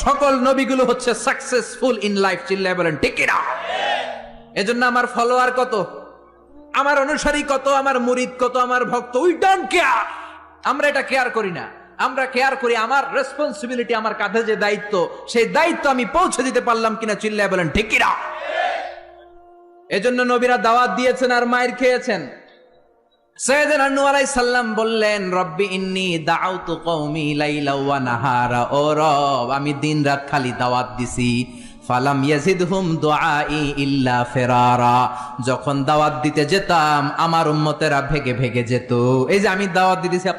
সকল নবীগুলো হচ্ছে successful in life. চিল্লায় বলেন ঠিক কিনা? এজন্য আমার ফলোয়ার কত, আমার অনুসারী কত, আমার মুরিদ কত, আমার ভক্ত, উই ডোন্ট কেয়ার। আমরা এটা কেয়ার করি না। আমরা কেয়ার করি আমার রেসপন্সিবিলিটি, আমার কাঁধে যে দায়িত্ব, সেই দায়িত্ব আমি পৌঁছে দিতে পারলাম কিনা। চিল্লায় বলেন ঠিক কিনা? এজন্য নবীরা দাওয়াত দিয়েছেন আর মায়ের খেয়েছেন। সাইয়েদনা নূহ আলাইহিস সালাম বললেন, রব্বি ইন্নী দাআউতু কওমি লাইলা ওয়া নাহারা। ও রব, আমি দিন রাত খালি দাওয়াত দিছি, ফালাম ইয়াজিদহুম দুআই ইল্লা ফিরারা। যখন দাওয়াত দিতে যেতাম আমার উম্মতেরা ভেগে ভেগে যেত। এই যে আমি দাওয়াত দিতেছি, আপনারা